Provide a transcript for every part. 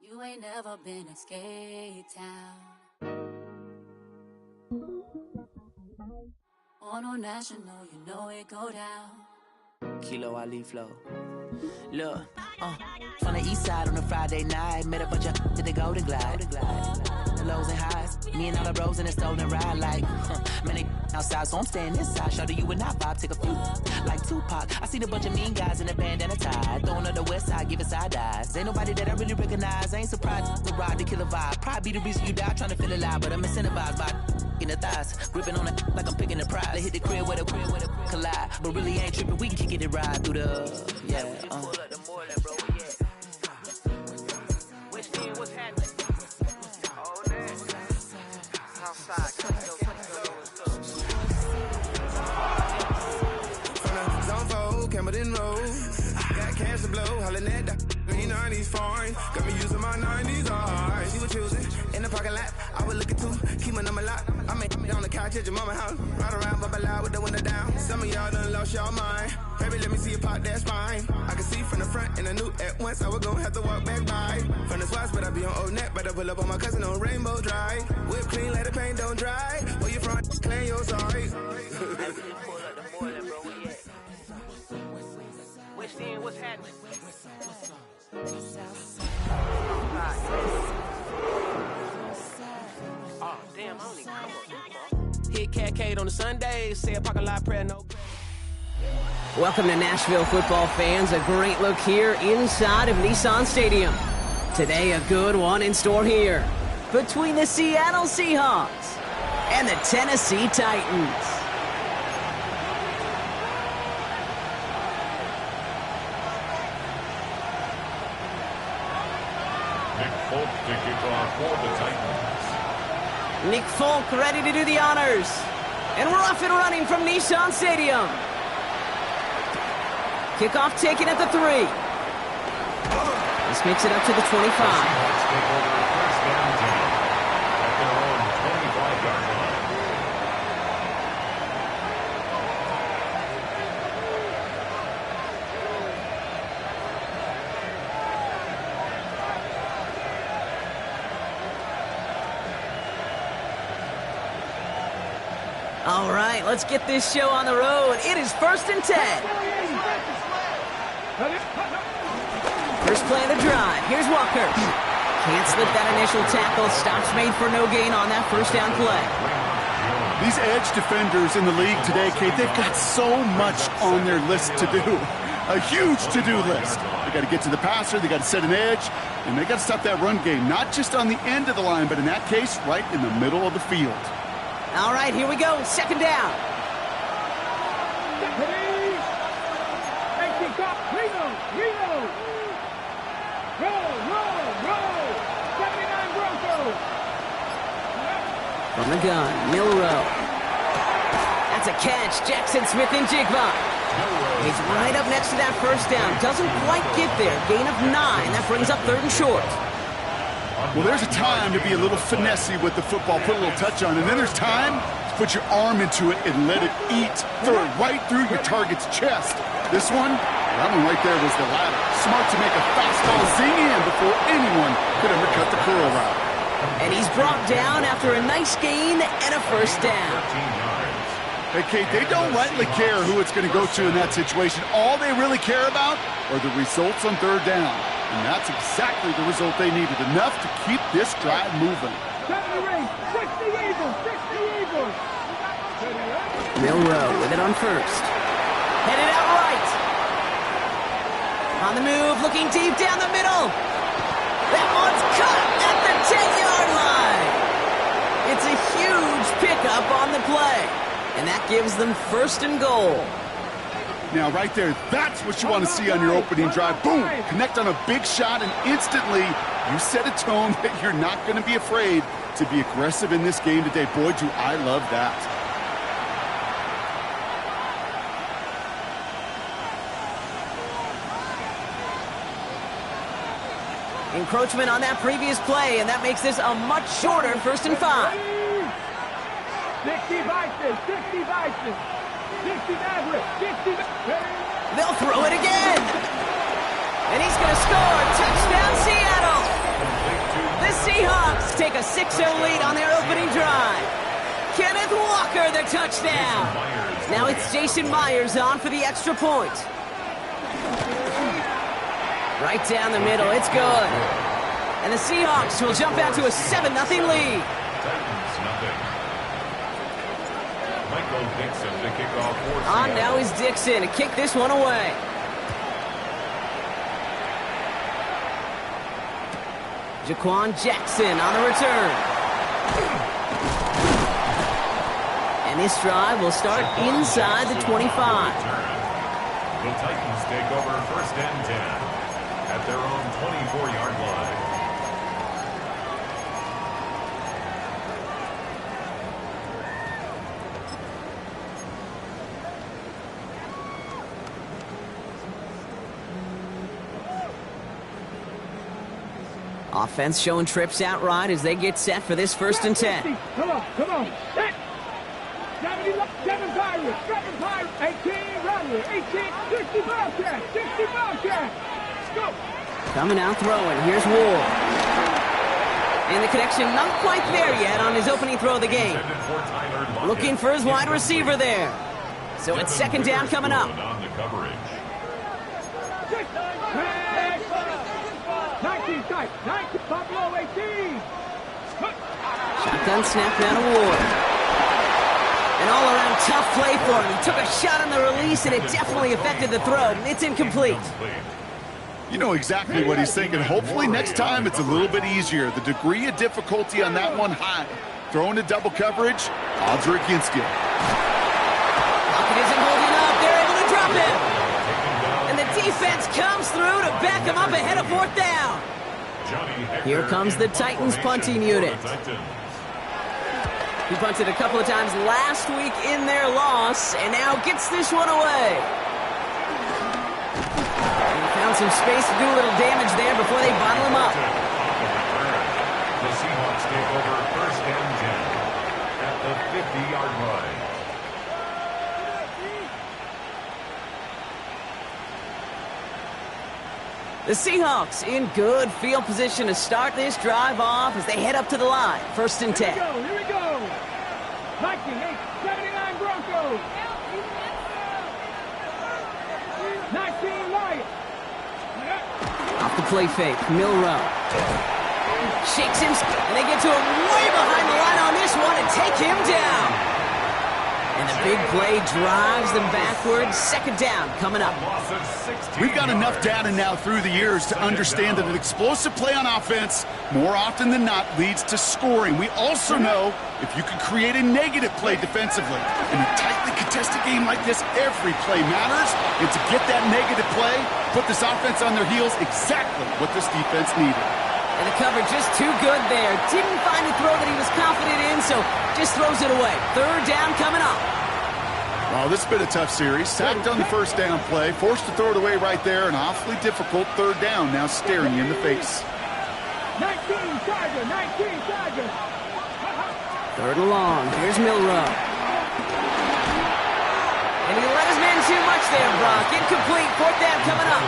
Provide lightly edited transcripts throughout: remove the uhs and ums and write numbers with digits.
You ain't never been a skate town. On a national, you know it go down. Kilo Ali flow. Look, from the east side on a Friday night, met a bunch of to the Golden Glide. The lows and highs, me and all the bros in a stolen ride, like, man, they outside, so I'm staying inside. Show you and I vibe, take a few, like Tupac. I seen a bunch of mean guys in a bandana tie, throwing up the west side, giving side eyes. Ain't nobody that I really recognize, I ain't surprised to ride the killer vibe. Probably be the reason you die, trying to feel alive, but I'm incentivized by in the thighs, gripping on it like I'm picking the prize. They hit the crib where the collide, but really ain't tripping. We can kick it and ride through the What's happening? From the zone 4, Campbell Road. Got cash to blow, hollering at the me 90s foreign. Got me using my 90s eyes. She was choosing in the parking lot. I was looking too, keep my number locked. I made on the couch at your mama house. Ride around, bubble loud with the window down. Some of y'all done lost y'all mind. Baby, let me see you pop, that's fine. I can see from the front and I knew at once I was gonna have to walk back by. From the spots, but I be on Old Neck. Better pull up on my cousin on Rainbow Drive. Whip clean, let the paint don't dry. Where you from? Clean your sorry. What's happening? Oh, damn, I don't even come up. Hit Catcade on the Sundays, say a parking lot prayer, no. Welcome to Nashville football fans. A great look here inside of Nissan Stadium. Today, a good one in store here between the Seattle Seahawks and the Tennessee Titans. To kick off for the Titans. Nick Folk ready to do the honors. And we're off and running from Nissan Stadium. Kickoff taken at the 3. This makes it up to the 25. Let's take over first down team at their own 25-yard line. All right, let's get this show on the road. It is 1st and 10. First play of the drive. Here's Walker. Can't slip that initial tackle. Stops made for no gain on that first down play. These edge defenders in the league today, Kate, they've got so much on their list to do. A huge to-do list. They got to get to the passer, they got to set an edge, and they got to stop that run game. Not just on the end of the line, but in that case, right in the middle of the field. All right, here we go. Second down. From the gun, Milrow. That's a catch. Jackson Smith and Jigba. He's right up next to that first down. Doesn't quite get there. Gain of 9. That brings up 3rd and short. Well, there's a time to be a little finessey with the football, put a little touch on, and then there's time to put your arm into it and let it eat. Throw it right through your target's chest. This one, that one right there was the latter. Smart to make a fastball zing in before anyone could ever cut the curl route. And he's brought down after a nice gain and a first down. Hey, Kate, they don't rightly care who it's going to go to in that situation. All they really care about are the results on 3rd down. And that's exactly the result they needed. Enough to keep this drive moving. Milrow with it on first. Headed out right. On the move, looking deep down the middle. That one's cut at the 10-yard line. It's a huge pickup on the play. And that gives them 1st and goal. Now, right there, that's what you want to see on your opening drive. Boom! Connect on a big shot, and instantly you set a tone that you're not going to be afraid to be aggressive in this game today. Boy, do I love that. Encroachment on that previous play, and that makes this a much shorter 1st and 5. 60 Vikings. They'll throw it again. And he's going to score. Touchdown, Seattle. 6-0 lead on their opening drive. Kenneth Walker, the touchdown. Now it's Jason Myers on for the extra point. Right down the middle, it's good. And the Seahawks will jump out to a 7-0 lead. Michael Dixon to kick off for On Seattle. now is Dixon to kick this one away. Jaquan Jackson on the return. And this drive will start inside the 25. The Titans take over 1st and 10 at their own 24-yard line. Offense showing trips outright as they get set for this 1st and 10. Come on. 7 Pirates, 18 Rattlers, 18, 60 Bobcats, 60 Bobcats. Let's go. Coming out throwing, here's Ward. And the connection not quite there yet on his opening throw of the game. Looking for his wide receiver there. So it's 2nd down coming up. On the coverage. 19 tight, 19, Buffalo 18. Shotgun snap now to Ward. An all-around tough play for him. He took a shot on the release, and it definitely affected the throw. It's incomplete. You know exactly what he's thinking. Hopefully next time it's a little bit easier. The degree of difficulty on that one high. Throwing to double coverage, odds are against you. Lockett isn't holding up. They're able to drop him. And the defense comes through to back him up ahead of 4th down. Here comes the Titans punting unit. He punted a couple of times last week in their loss, and now gets this one away. He found some space to do a little damage there before they bottle him up. The Seahawks take over 1st and 10 at the 50-yard line. The Seahawks in good field position to start this drive off as they head up to the line. 1st and 10. Here we go. 1979 Broncos. 19 Lions. Off the play fake, Milrow. Shakes him, and they get to him way behind the line on this one and take him down. And the big play drives them backwards. 2nd down coming up. We've got enough data now through the years to understand that an explosive play on offense more often than not leads to scoring. We also know if you can create a negative play defensively. In a tightly contested game like this, every play matters. And to get that negative play, put this offense on their heels, exactly what this defense needed. And the cover just too good there. Didn't find a throw that he was confident in, so just throws it away. 3rd down coming up. Oh, this has been a tough series. Sacked on the 1st down play, forced to throw it away right there. An awfully difficult 3rd down now staring you in the face. 19 Charger, 19 Charger. 3rd and long. Here's Milrow. And he let his man too much there, Brock. Incomplete. 4th down coming up.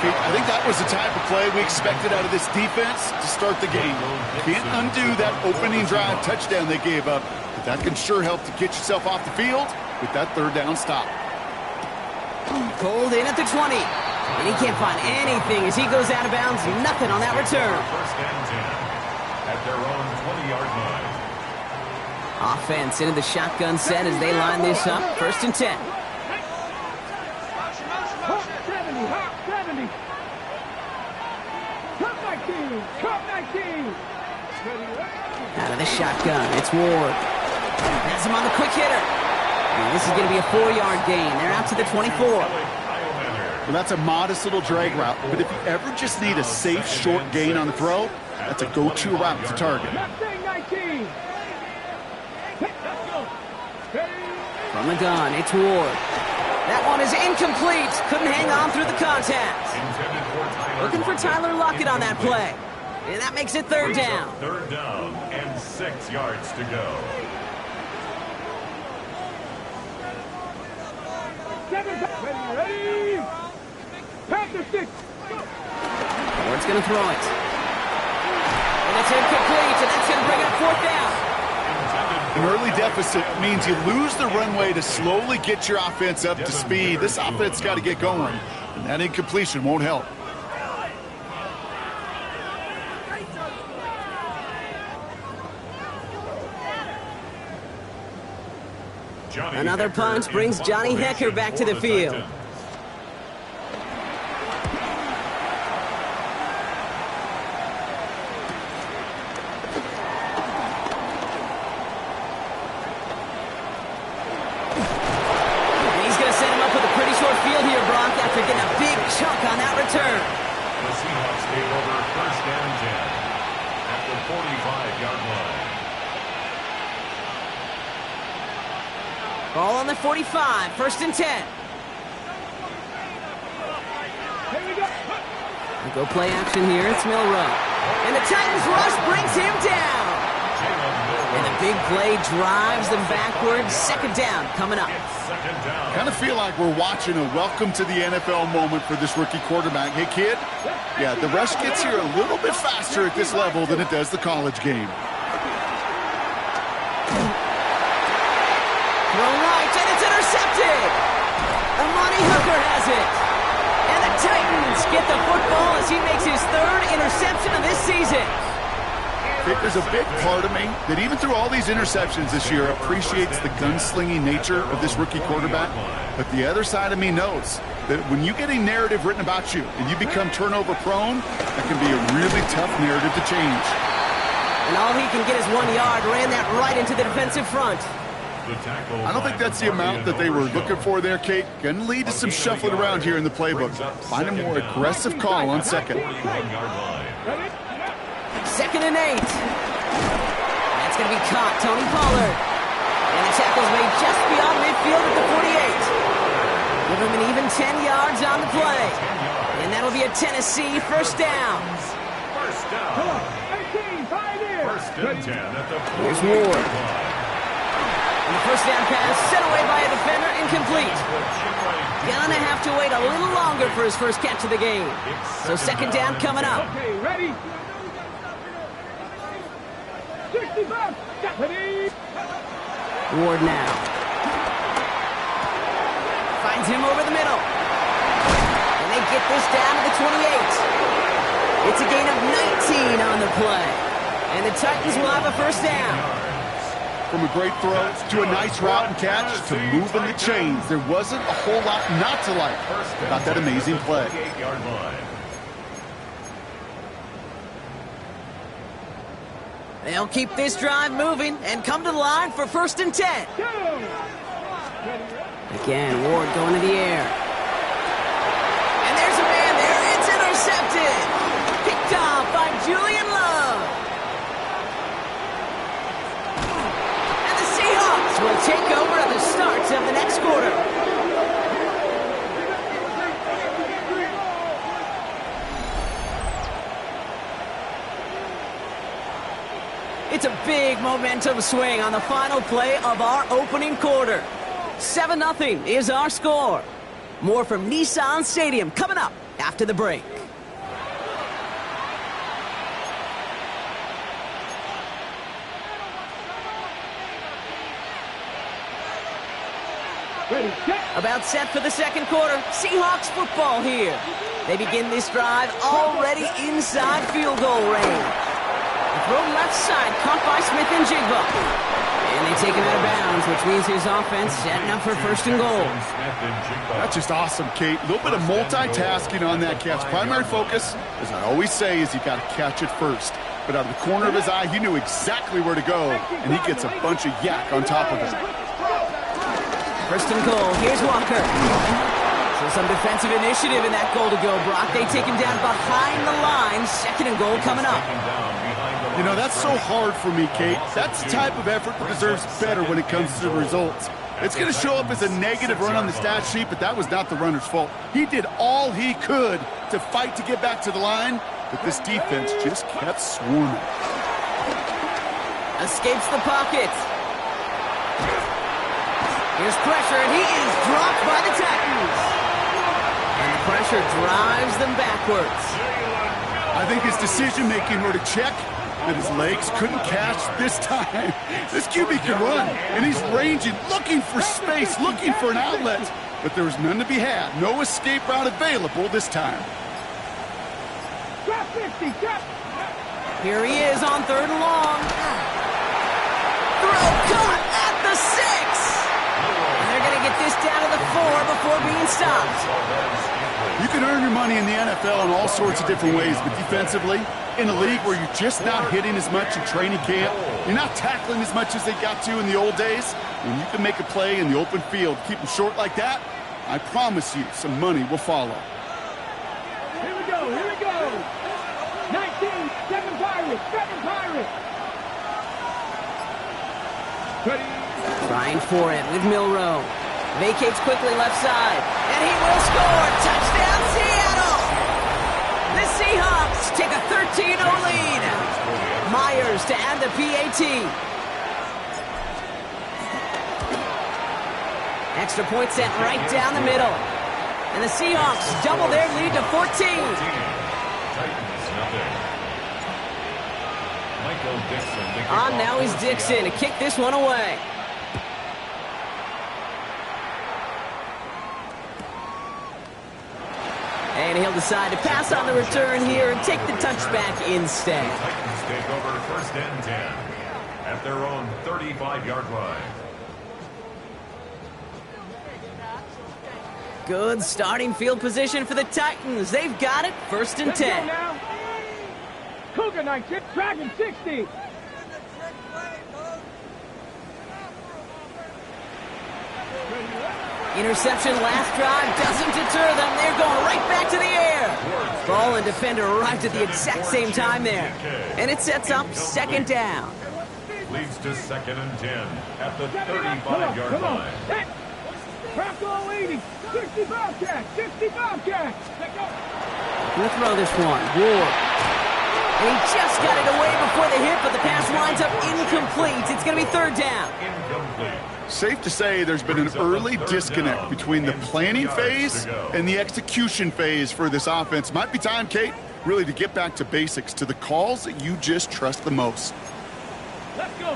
I think that was the type of play we expected out of this defense to start the game. Can't undo that opening drive touchdown they gave up, but that can sure help to get yourself off the field with that 3rd down stop. Pulled in at the 20. And he can't find anything as he goes out of bounds. Nothing on that return. 1st and 10 at their own 20-yard line. Offense into the shotgun set as they line this up. 1st and 10. Hawk 70, Hawk 70. Cup 19, Cup 19. Out of the shotgun, it's Ward. Has him on the quick hitter. And this is going to be a 4-yard gain. They're out to the 24. Well, that's a modest little drag route, but if you ever just need a safe, short gain on the throw, that's a go-to route to target. Mustang 19. From the gun, it's Ward. That one is incomplete. Couldn't hang on through the contact. Looking for Tyler Lockett on that play. And that makes it 3rd down. 3rd down and 6 yards to go. 7, ready. Pass the 6. Ward's going to throw it. And it's incomplete, and that's going to bring up fourth down. An early deficit means you lose the runway to slowly get your offense up to speed. This offense got to get going, and that incompletion won't help. Another punt brings Johnny Hecker back to the field. After getting a big chunk on that return. The Seahawks take over first and 10 at the 45-yard line. Ball on the 45, first and 10. Here we go. Go play action here. It's Milrow. And the Titans rush brings him down. And the big play drives them backwards. Second down coming up. Kind of feel like we're watching a welcome to the NFL moment for this rookie quarterback. Hey, kid, yeah, the rush gets here a little bit faster at this level than it does the college game. Throw right, and it's intercepted. Amani Hooker has it. And the Titans get the football as he makes his third interception of this season. I think there's a big part of me that even through all these interceptions this year appreciates the gunslinging nature of this rookie quarterback. But the other side of me knows that when you get a narrative written about you and you become turnover prone, that can be a really tough narrative to change. And all he can get is 1 yard, ran that right into the defensive front. I don't think that's the amount that they were looking for there, Kate. Going to lead to some shuffling around here in the playbook. Find a more aggressive call on second. Second and 8. That's going to be caught. Tony Pollard. And the tackle's made just beyond midfield at the 48. Give him an even 10 yards on the play. And that'll be a Tennessee first down. Come on. 18, 5 in. First and 10 at the 40. Here's Ward. And the first down pass sent away by a defender, incomplete. Gonna have to wait a little longer for his first catch of the game. So second down coming up. Okay, ready? 65, ready? Ward now. Finds him over the middle. And they get this down to the 28. It's a gain of 19 on the play. And the Titans will have a first down. From a great throw to a nice route and catch to moving the chains, there wasn't a whole lot not to like about that amazing play. They'll keep this drive moving and come to the line for first and 10. Again, Ward going to the air. And there's a man there. It's intercepted. Picked off by Julian Love. And the Seahawks will take over at the start of the next quarter. It's a big momentum swing on the final play of our opening quarter. 7-0 is our score. More from Nissan Stadium coming up after the break. About set for the second quarter. Seahawks football here. They begin this drive already inside field goal range. Throw left side, caught by Smith and Jigba. And they take him out of bounds, which means his offense setting up for first and goal. That's just awesome, Kate. A little bit of multitasking on that catch. Primary focus, as I always say, is you got to catch it first. But out of the corner of his eye, he knew exactly where to go, and he gets a bunch of yak on top of it. First and goal. Here's Walker. So some defensive initiative in that goal to go, Brock. They take him down behind the line. Second and goal coming up. You know, that's so hard for me, Kate. That's the type of effort that deserves better when it comes to the results. It's going to show up as a negative run on the stat sheet, but that was not the runner's fault. He did all he could to fight to get back to the line, but this defense just kept swarming. Escapes the pocket. Here's pressure, and he is dropped by the Titans. And the pressure drives them backwards. I think his decision-making were to check that his legs couldn't catch this time. This QB can run, and he's ranging, looking for space, looking for an outlet. But there was none to be had. No escape route available this time. Here he is on 3rd and long. Throw caught at the 6. And they're going to get this down to the 4 before being stopped. You can earn your money in the NFL in all sorts of different ways, but defensively, in a league where you're just not hitting as much in training camp, you're not tackling as much as they got to in the old days, when you can make a play in the open field, keep them short like that, I promise you some money will follow. Here we go, here we go. 19, 7 Pirates, 7 Pirates. Trying for it with Milroe. Vacates quickly left side. And he will score. Touchdown, Seattle! The Seahawks take a 13-0 lead. Myers to add the PAT. Extra point sent right down the middle. And the Seahawks double their lead to 14. On now is Dixon to kick this one away. And he'll decide to pass on the return here and take the touchback instead. Titans take over 1st and 10 at their own 35-yard line. Good starting field position for the Titans. They've got it. 1st and 10. Cougar 19, Dragon 60. Interception last drive doesn't deter them. They're going right back to the air. Ball and defender arrived at the exact same time there. And it sets up 2nd down. Leads to 2nd and 10 at the 35-yard line. Bronco 80, 60 Bobcat, 60 Bobcat. Gonna throw this one. Ward. And he just got it away before the hit, but the pass winds up incomplete. It's going to be 3rd down. Incomplete. Safe to say there's been an early disconnect between the planning phase and the execution phase for this offense. Might be time, Kate, really to get back to basics, to the calls that you just trust the most. Let's go.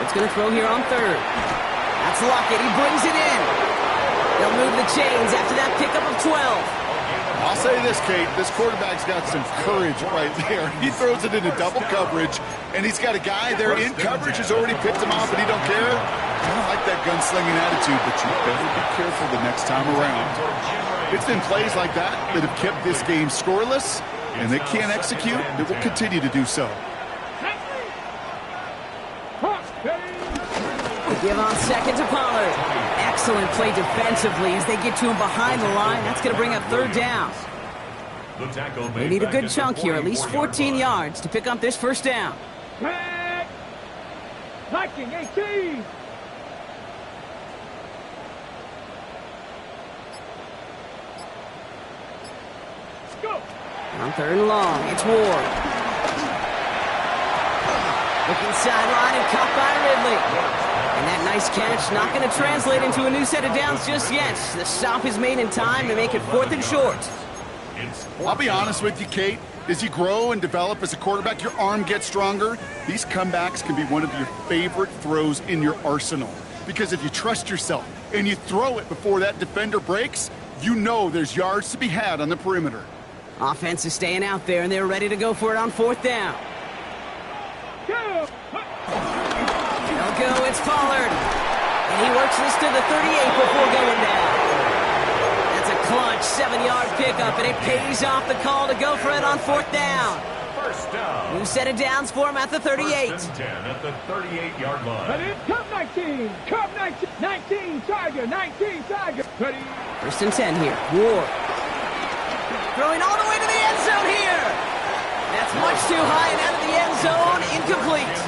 What's going to throw here on 3rd? That's Lockett. He brings it in. They'll move the chains after that pickup of 12. I'll say this, Kate, this quarterback's got some courage right there. He throws it into double coverage, and he's got a guy there in coverage who's already picked him off, and he don't care. I don't like that gunslinging attitude, but you better be careful the next time around. It's been plays like that that have kept this game scoreless, and they can't execute. It will continue to do so. Give on 2nd to Pollard. Excellent play defensively as they get to him behind the line. That's going to bring up 3rd down. They need a good chunk here, at least 14 yards to pick up this 1st down. Viking 18. Let's go. On 3rd and long, it's Ward. Looking sideline and caught by Ridley. And that nice catch not going to translate into a new set of downs just yet. The stop is made in time to make it 4th and short. I'll be honest with you, Kate. As you grow and develop as a quarterback, your arm gets stronger. These comebacks can be one of your favorite throws in your arsenal. Because if you trust yourself and you throw it before that defender breaks, you know there's yards to be had on the perimeter. Offense is staying out there, and they're ready to go for it on 4th down. They'll go, it's Pollard. And he works this to the 38 before going down. That's a clutch 7-yard pickup, and it pays off the call to go for it on 4th down. 1st down. New set of downs for him at the 38. 1st and 10 at the 38-yard line. And it's Cub 19. Cub 19. 19 Tiger. 19 Tiger. 1st and 10 here. Ward. Throwing all the way to the end zone here. That's much too high and out of the end zone. Incomplete.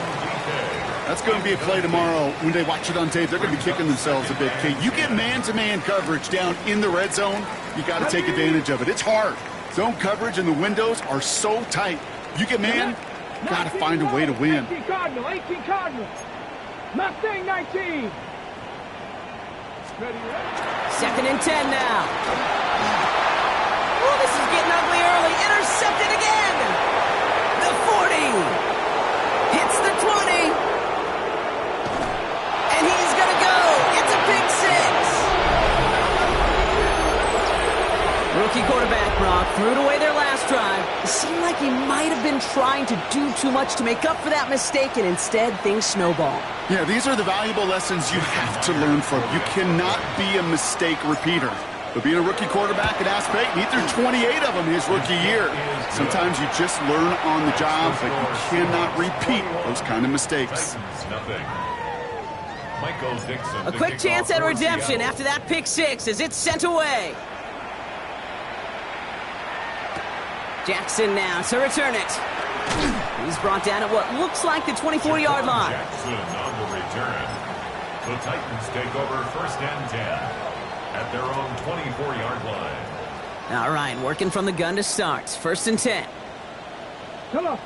That's going to be a play tomorrow. When they watch it on tape, they're going to be kicking themselves a bit, Kate. You get man-to-man coverage down in the red zone, you got to take advantage of it. It's hard. Zone coverage and the windows are so tight. You get man, got to find a way to win. 18 Cardinal. 18 Cardinal. Mustang 19. 2nd and 10 now. Oh, this is getting ugly early. Intercepted again. The 40. last drive, it seemed like he might have been trying to do too much to make up for that mistake, and instead things snowball. Yeah, these are the valuable lessons you have to learn from. You cannot be a mistake repeater. But being a rookie quarterback at Ask Peyton, he threw 28 of them his rookie year. Sometimes you just learn on the job, but you cannot repeat those kind of mistakes. A quick chance at redemption after that pick six as it's sent away. Jackson now to return it. He's brought down at what looks like the 24-yard line. Jackson on the return. The Titans take over 1st and 10 at their own 24-yard line. All right, working from the gun to start. 1st and 10. Come on.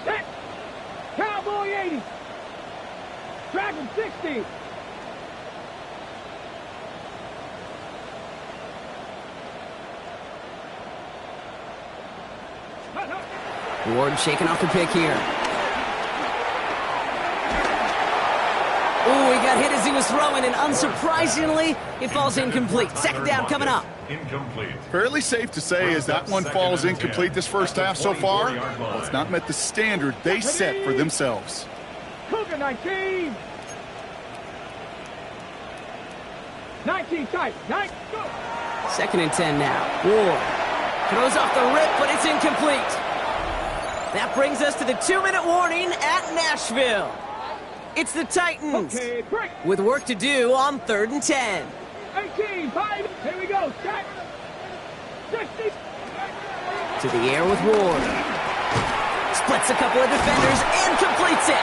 Set. Cowboy 80. Dragon 60. Ward shaking off the pick here. Oh, he got hit as he was throwing, and unsurprisingly, it falls incomplete. 2nd down coming up. Incomplete. Fairly safe to say as that one falls incomplete this first half so far. Well, it's not met the standard they set for themselves. Cougar 19. 19 tight. 9. Go. 2nd and 10 now. Ward throws off the rip, but it's incomplete. That brings us to the 2-minute warning at Nashville. It's the Titans with work to do on 3rd and 10. 18, 5. Here we go. Set. 60. To the air with Ward. Splits a couple of defenders and completes it.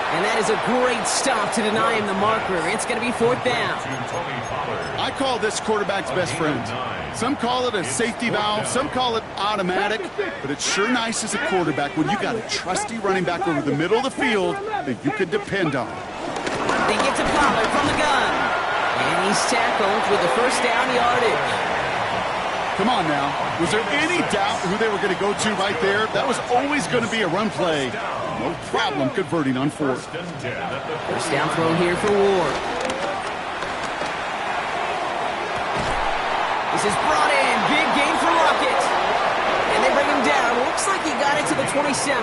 And that is a great stop to deny him the marker. It's going to be 4th down. I call this quarterback's best friend. Some call it a safety valve, some call it automatic, but it's sure nice as a quarterback when you got a trusty running back over the middle of the field that you can depend on. They get to Pollard from the gun. And he's tackled with the 1st down yardage. Come on now. Was there any doubt who they were going to go to right there? That was always going to be a run play. No problem converting on 4th. 1st down throw here for Ward. This is brought in. Big gain for Lockett. And they bring him down. Looks like he got it to the 27.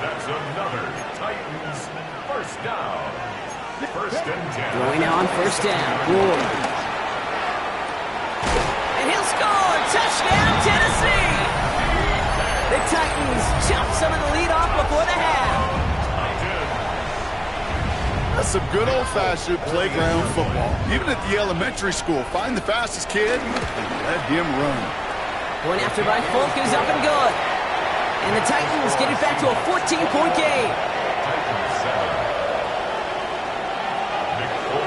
That's another Titans 1st down. 1st and 10. Throwing now on 1st down. Ward. And he'll score. Touchdown, Tennessee. The Titans chop some of the lead off before the half. That's some good old-fashioned playground football. Even at the elementary school, find the fastest kid and let him run. Point after by Folk is up and good. And the Titans get it back to a 14-point game.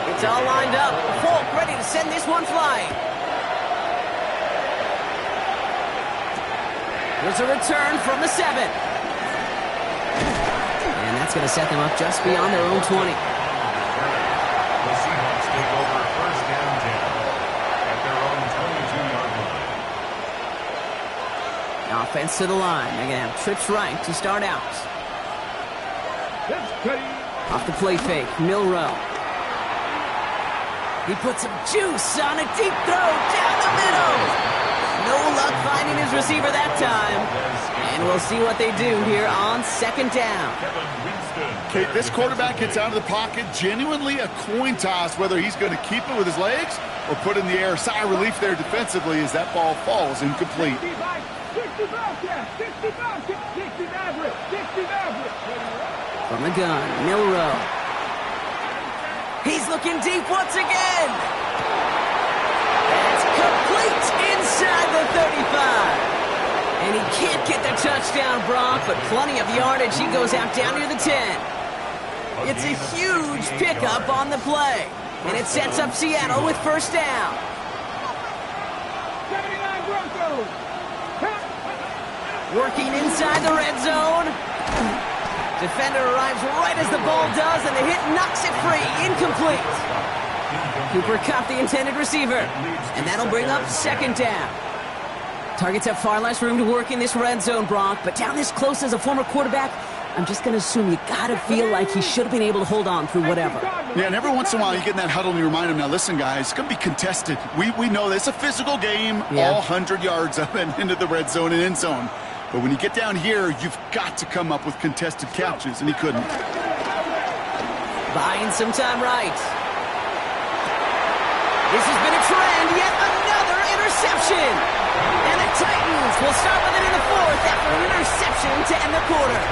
It's all lined up. Folk ready to send this one flying. There's a return from the 7. And that's going to set them up just beyond their own 20. The Seahawks take over 1st and 10 at their own 22-yard line. Offense to the line. They're going to have trips right to start out. Off the play fake, Milrow. He puts some juice on a deep throw down the middle. No luck finding his receiver that time. And we'll see what they do here on 2nd down. Kate, this quarterback gets out of the pocket, genuinely a coin toss whether he's going to keep it with his legs or put in the air. Sigh of relief there defensively as that ball falls incomplete. 60 From the gun, Milrow. He's looking deep once again. It's complete inside the 35. And he can't get the touchdown, Brock, but plenty of yardage. He goes out down near the 10. It's a huge pickup on the play. And it sets up Seattle with 1st down. 79 Broncos. Working inside the red zone. Defender arrives right as the ball does, and the hit knocks it free. Incomplete. Cooper caught the intended receiver. And that'll bring up 2nd down. Targets have far less room to work in this red zone, Brock, but down this close as a former quarterback, I'm just going to assume you got to feel like he should have been able to hold on through whatever. Yeah, and every once in a while you get in that huddle and you remind him, now listen, guys, it's going to be contested. We know this. It's a physical game, all 100 yards up and into the red zone and end zone. But when you get down here, you've got to come up with contested catches, and he couldn't. Buying some time right. This has been a trend, yet another interception. And the Titans will start with it in the fourth after an interception to end the quarter.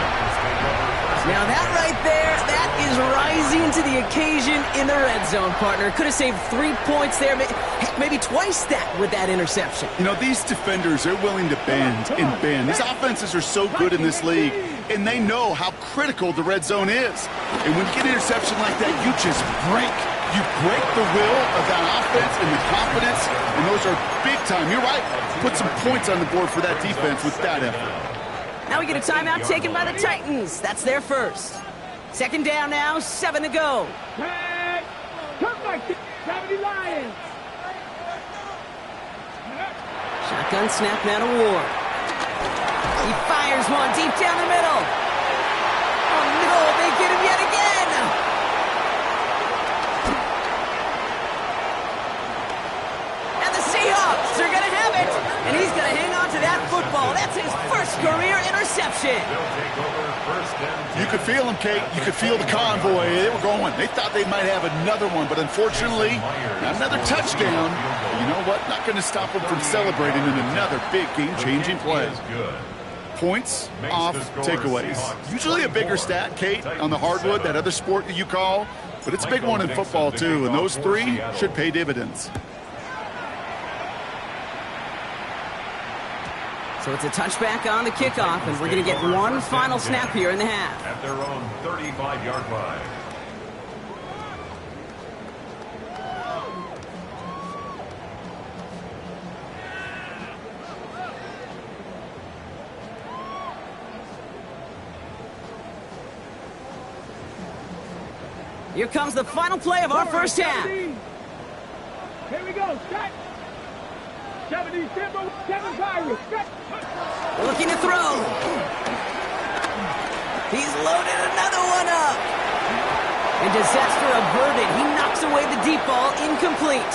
Now that right there, that is rising to the occasion in the red zone, partner. Could have saved 3 points there, maybe twice that with that interception. You know, these defenders, they're willing to bend and bend. These offenses are so good in this league, and they know how critical the red zone is. And when you get an interception like that, you just break. You break the will of that offense and the confidence, and those are big time. You're right. Put some points on the board for that defense with that effort. Now we get a timeout taken by the Titans. That's their first. Second down now, 7 to go. Shotgun snap now to Ward. He fires one deep down the middle. Oh no, they get him yet again. And the Seahawks are going to have it. And he's going to hang on to that football. That's his first career interception. You could feel them, Kate. You could feel the convoy. They were going. They thought they might have another one, but unfortunately, not another touchdown. But you know what? Not going to stop them from celebrating in another big game-changing play. Points off takeaways. Usually a bigger stat, Kate, on the hardwood, that other sport that you call, but it's a big one in football, too, and those 3 should pay dividends. So it's a touchback on the kickoff, and we're going to get one final snap here in the half. At their own 35-yard line. Here comes the final play of our first half. Here we go. Set. 70, 7 Pirates. Looking to throw. He's loaded another one up. And disaster averted. He knocks away the deep ball, incomplete.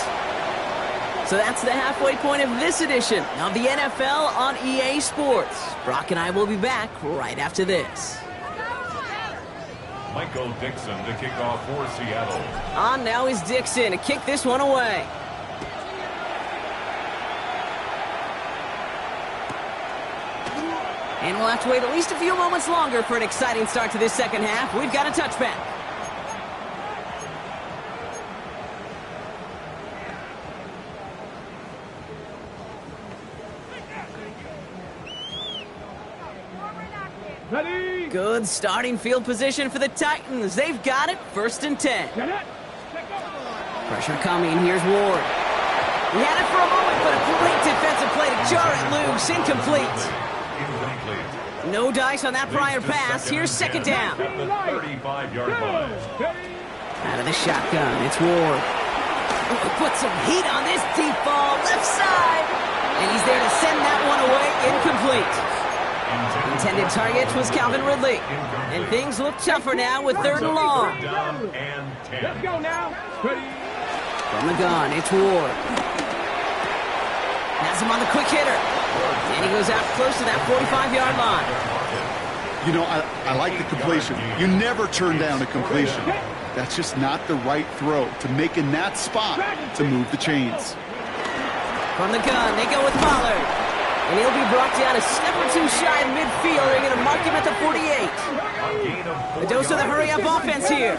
So that's the halfway point of this edition of the NFL on EA Sports. Brock and I will be back right after this. Michael Dixon to kick off for Seattle. On now is Dixon to kick this one away. And we'll have to wait at least a few moments longer for an exciting start to this second half. We've got a touchback. Ready. Good starting field position for the Titans. They've got it, 1st and 10. Pressure coming. Here's Ward. He had it for a moment, but a great defensive play to jar it loose. Incomplete. No dice on that prior pass. Here's second down. At the 35-yard line. Out of the shotgun, it's Ward. Put some heat on this deep ball, left side. And he's there to send that one away, incomplete. Intended target was Calvin Ridley. And things look tougher now with 3rd and long. Let's go now. From the gun, it's Ward. Has him on the quick hitter. And he goes out close to that 45-yard line. You know, I like the completion. You never turn down a completion. That's just not the right throw to make in that spot to move the chains. From the gun, they go with Pollard. And he'll be brought down a step or 2 shy of midfield. They're going to mark him at the 48. A dose of the hurry-up offense here.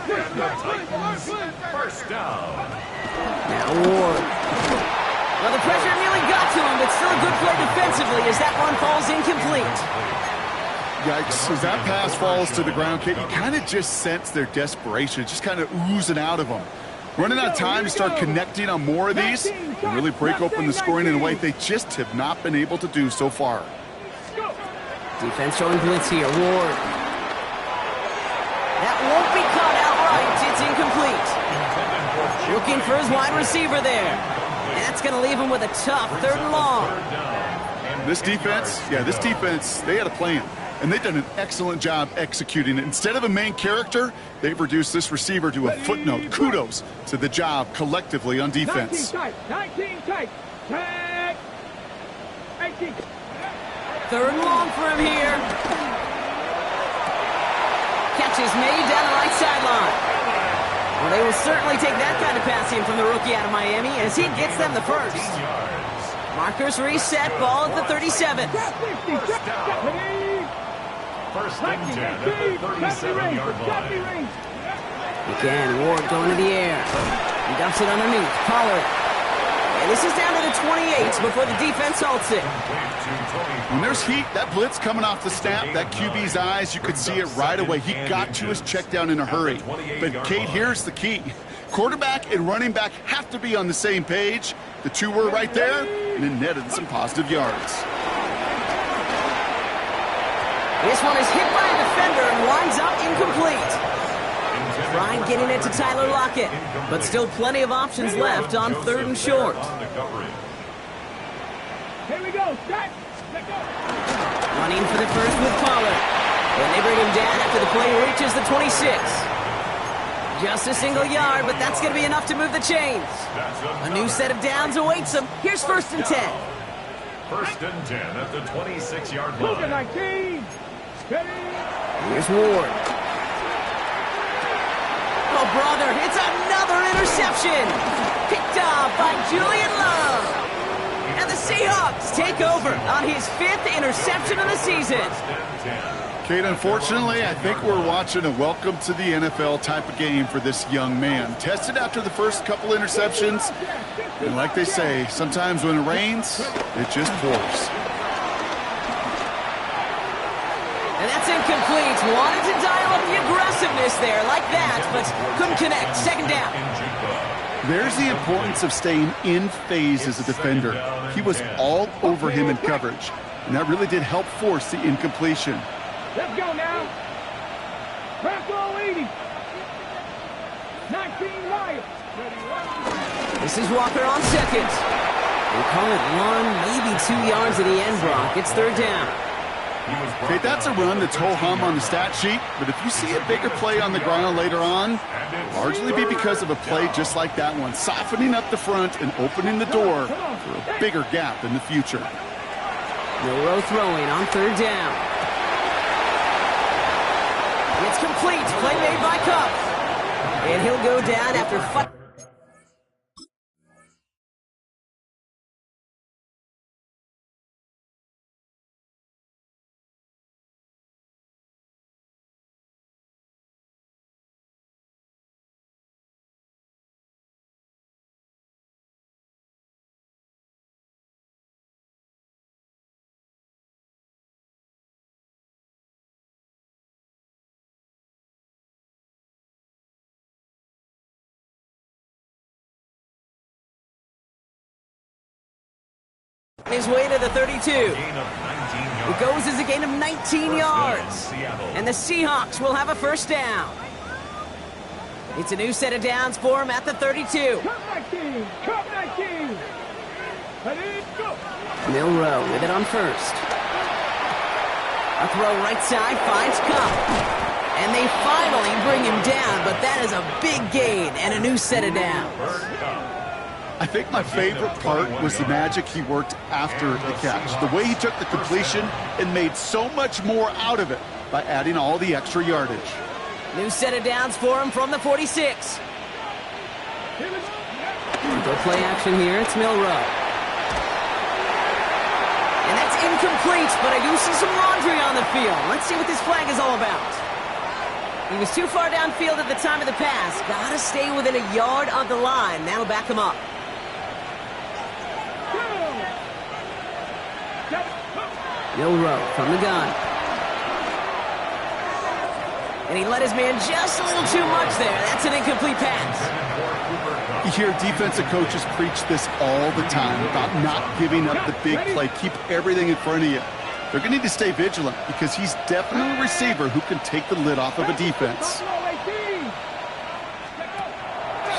First down. Now Ward. Well, the pressure nearly got to him, but still a good play defensively as that one falls incomplete. Yikes, as that pass falls to the ground, Kate, you kind of just sense their desperation, just kind of oozing out of them. Running out of time to start connecting on more of these and really break open the scoring in a way they just have not been able to do so far. Defense showing blitz here, Ward. That won't be caught outright. It's incomplete. Looking for his wide receiver there. And that's going to leave him with a tough 3rd and long. This defense, they had a plan. And they've done an excellent job executing it. Instead of a main character, they've reduced this receiver to a footnote. Kudos to the job collectively on defense. 19 tight. Tag. 18. Third and long for him here. Catch is made down the right sideline. Well, they will certainly take that kind of passing from the rookie out of Miami as he gets them the first. Markers reset, ball at the 37. First and 10 at the 37-yard line. Again, Ward going to the air. He dumps it underneath. Pollard. And this is down to the 28 before the defense halts it. When there's heat, that blitz coming off the snap, that QB's eyes, you could see it right away. He got to his check down in a hurry. But, Kate, here's the key. Quarterback and running back have to be on the same page. The two were right there, and it netted some positive yards. This one is hit by a defender and winds up incomplete. Ryan getting it to Tyler Lockett, but still plenty of options left on 3rd and short. Here we go. Set. Let go. Running for the first with Pollard. And they bring him down after the play reaches the 26. Just a single yard, but that's going to be enough to move the chains. A new set of downs awaits them. Here's 1st and 10. 1st and 10 at the 26-yard Move to line. 19. Here's Ward. Oh, brother, it's another interception. Picked off by Julian Love. And the Seahawks take over on his 5th interception of the season. Kate, unfortunately, I think we're watching a welcome to the NFL type of game for this young man. Tested after the first couple interceptions, and like they say, sometimes when it rains, it just pours. And that's incomplete. Wanted to dial up the aggressiveness there like that, but couldn't connect. 2nd down. There's the importance of staying in phase as a defender. He was all over him in coverage, and that really did help force the incompletion. Let's go now. Back roll 80. 19 Lions. This is Walker on 2nd. They call it 1, maybe 2 yards at the end, Brock. It's 3rd down. Okay, that's a run that's ho-hum on the stat sheet, but if you see a bigger play on the ground later on, largely be because of a play just like that one, softening up the front and opening the door for a bigger gap in the future. Milrow throwing on 3rd down. It's complete. Play made by Cup. And he'll go down after 5. His way to the 32. It goes as a gain of 19 yards. And the Seahawks will have a 1st down. It's a new set of downs for him at the 32. Cup 19. Cup 19. Ready, go. Milrow with it on 1st. A throw right side finds Cup. And they finally bring him down, but that is a big gain and a new set of downs. I think my favorite part was the magic he worked after the catch. The way he took the completion and made so much more out of it by adding all the extra yardage. New set of downs for him from the 46. Go play action here. It's Milrow. And that's incomplete, but I do see some laundry on the field. Let's see what this flag is all about. He was too far downfield at the time of the pass. Got to stay within a yard of the line. That'll back him up. Milrow from the gun. And he let his man just a little too much there. That's an incomplete pass. You hear defensive coaches preach this all the time about not giving up the big play. Keep everything in front of you. They're going to need to stay vigilant because he's definitely a receiver who can take the lid off of a defense.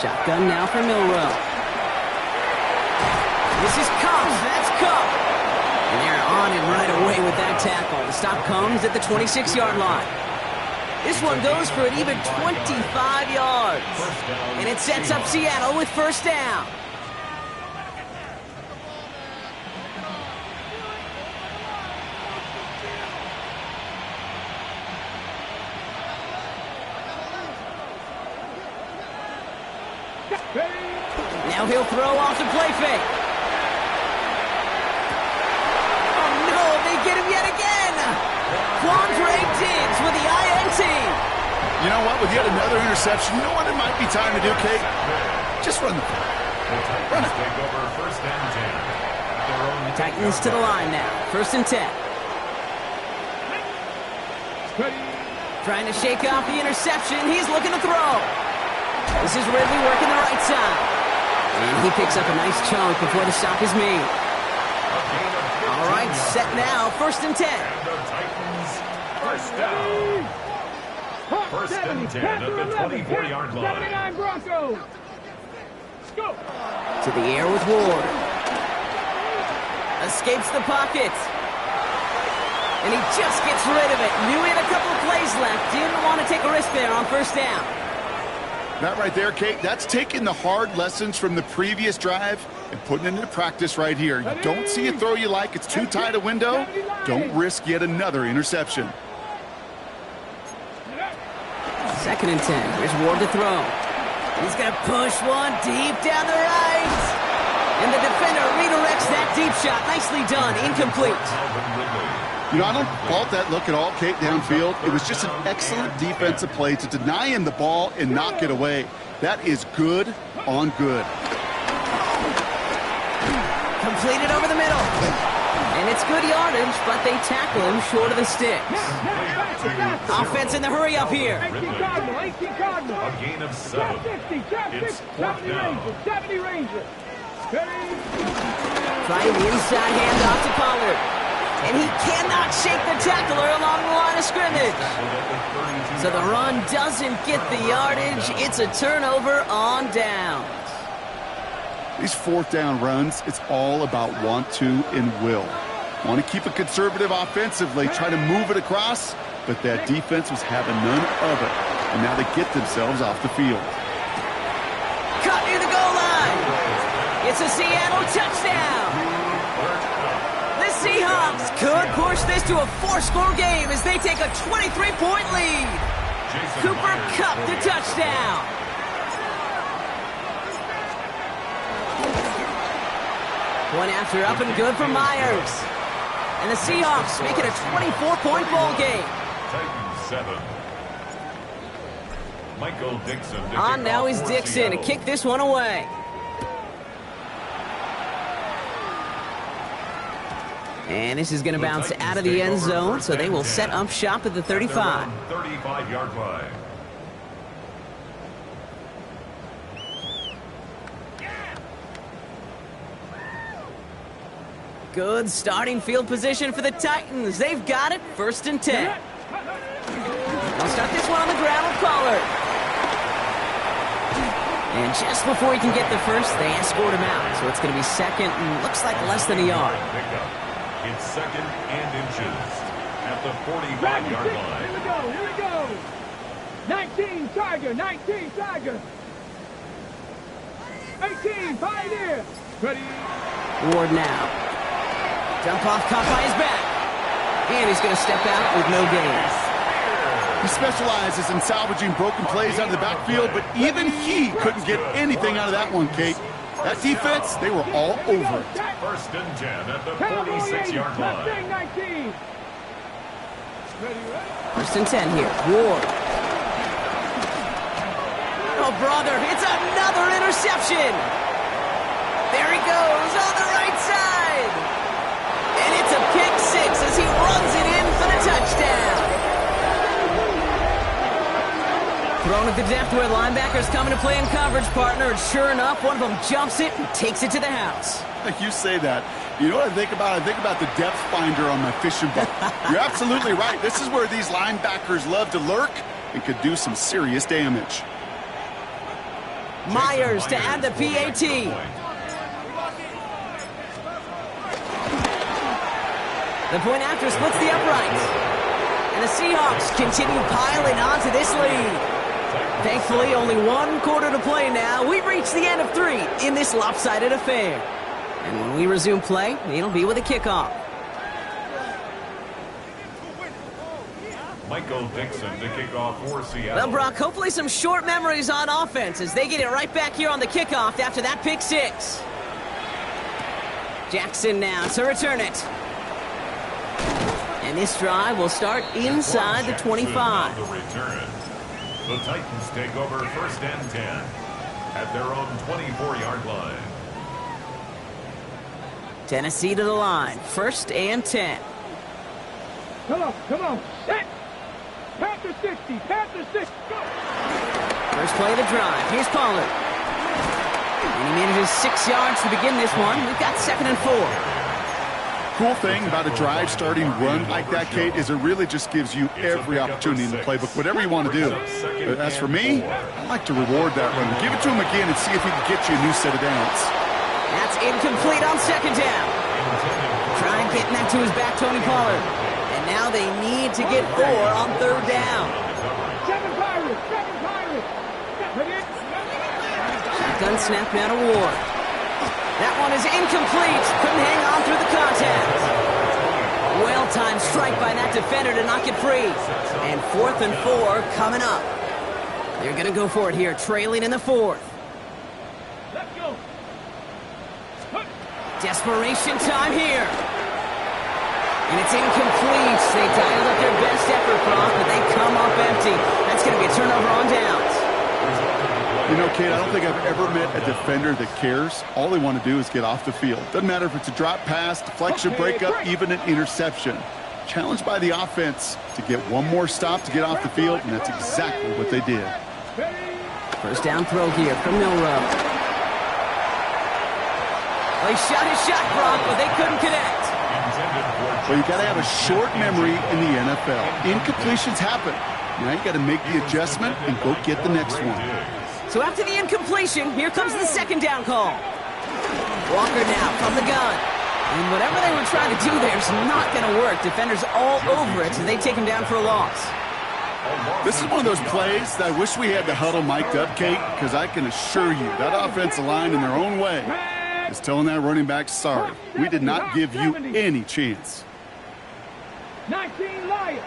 Shotgun now for Milrow. This is Cup. That's Cup. And they're on him right away with that tackle. The stop comes at the 26-yard line. This one goes for an even 25 yards. And it sets up Seattle with first down. Now he'll throw off the play fake. Oh no, they get him yet again. Quandre Diggs with the INT. You know what? With yet another interception, you know what it might be time to do, Kate? Just run the ball. Run it. Take over first and 10. Titans to the line now. First and 10. Trying to shake off the interception. He's looking to throw. This is Ridley working the right side. And he picks up a nice chunk before the stop is made. All right, set now. First and 10. And the Titans, first down. First and 10 at the 24-yard line. 79 Broncos. Let's go. To the air with Ward. Escapes the pocket. And he just gets rid of it. Knew he had a couple of plays left. Didn't want to take a risk there on first down. That right there, Kate, that's taking the hard lessons from the previous drive and putting it into practice right here. You don't see a throw you like, it's too tight a window, don't risk yet another interception. Second and 10. Here's Ward to throw. He's going to push one deep down the right. And the defender redirects that deep shot. Nicely done. Incomplete. You know, I don't fault that look at all, Kate, downfield. It was just an excellent defensive play to deny him the ball and knock it away. That is good on good. Completed over the middle. And it's good yardage, but they tackle him short of the sticks. Offense in the hurry up here. 18 Cardinal, 18 Cardinal. A gain of 7. Top 60, top It's 60, fourth 70 down. Rangers, 70 Rangers. Ready? Trying the inside handoff to Pollard. And he cannot shake the tackler along the line of scrimmage. So the run doesn't get the yardage. It's a turnover on downs. These fourth down runs, it's all about want to and will. Want to keep it conservative offensively, try to move it across, but that defense was having none of it. And now they get themselves off the field. Cut near the goal line. It's a Seattle touchdown. The Seahawks could push this to a 4-score game as they take a 23-point lead. Cooper Kupp the touchdown. One after up and good for Myers. And the Seahawks make it a 24-point ball game. Titans 7. Michael Dixon. On now is Dixon to kick this one away. And this is going to bounce out of the end zone, so they will set up shop at the 35. 35-yard line. Good starting field position for the Titans. They've got it, first and 10. They'll start this one on the ground with Pollard. And just before he can get the first, they escort him out. So it's going to be second and looks like less than a yard. It's second and inches at the 45-yard line. Here we go, here we go. 19 Tiger, 19 Tiger. 18 Pioneer. Ready? Ward now. Dump off caught by his back. And he's going to step out with no gain. He specializes in salvaging broken plays out of the backfield, but even he couldn't get anything out of that one, Kate. That defense, they were all over it. First and 10 at the 46-yard line. 19. First and 10 here. Ward. Oh, brother, it's another interception. There he goes on the right side. And it's a pick six as he runs it in for the touchdown. Thrown at the depth where linebackers coming to play in coverage, partner. And sure enough, one of them jumps it and takes it to the house. You say that. You know what I think about? I think about the depth finder on my fishing boat. You're absolutely right. This is where these linebackers love to lurk and could do some serious damage. Myers to add the PAT. The point after splits the uprights. And the Seahawks continue piling onto this lead. Thankfully, only one quarter to play now. We've reached the end of 3 in this lopsided affair. And when we resume play, it'll be with a kickoff. Michael Dixon to kick off for Seattle. Well, Brock, hopefully some short memories on offense as they get it right back here on the kickoff after that pick 6. Jackson now to return it. And this drive will start inside the 25. The return. The Titans take over 1st and 10 at their own 24-yard line. Tennessee to the line. 1st and 10. Come on, set. Panther 60, Panther 60, go. First play of the drive. Here's Pollard. And he manages 6 yards to begin this one. We've got 2nd and 4. Cool thing about a drive starting run like that, Kate, is it really just gives you every opportunity in the playbook, whatever you want to do. But as for me, I like to reward that run. Give it to him again and see if he can get you a new set of downs. That's incomplete on 2nd down. Trying getting that to his back, Tony Pollard. And now they need to get 4 on 3rd down. 7 Pirates, 7 Pirates. Shotgun snap now to Ward. That one is incomplete. Couldn't hang on through the contact. Well-timed strike by that defender to knock it free. And 4th and 4 coming up. They're going to go for it here, trailing in the 4th. Let's go. Desperation time here. And it's incomplete. They dialed up their best effort, Brock, but they come up empty. That's going to be a turnover on downs. You know, Kate, I don't think I've ever met a defender that cares. All they want to do is get off the field. Doesn't matter if it's a drop pass, deflection, breakup, even an interception. Challenged by the offense to get one more stop to get off the field, and that's exactly what they did. First down throw here from Milrow. Well, he shot his shot, Brock, but they couldn't connect. Well, you got to have a short memory in the NFL. Incompletions happen. Now you got to make the adjustment and go get the next one. So after the incompletion, here comes the 2nd down call. Walker now from the gun. And whatever they were trying to do there is not going to work. Defenders all over it, so they take him down for a loss. This is one of those plays that I wish we had the huddle mic'd up, Kate, because I can assure you that offensive line in their own way is telling that running back, sorry, we did not give you any chance. 19 Lions.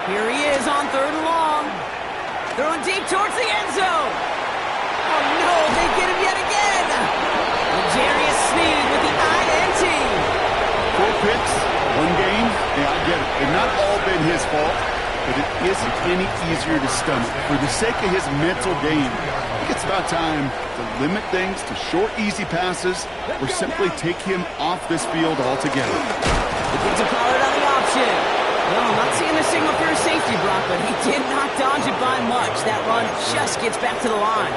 Here he is on 3rd and long. Throwing deep towards the end zone. Oh, no, they get him yet again. Jarius Sneed with the INT. 4 picks, 1 game. Yeah, I get it. They've not all been his fault, but it isn't any easier to stomach. For the sake of his mental game, I think it's about time to limit things to short, easy passes or simply take him off this field altogether. He gets a Pollard on the option. No, I'm not seeing a signal for a safety, Brock, but he did not dodge it by much. That run just gets back to the line.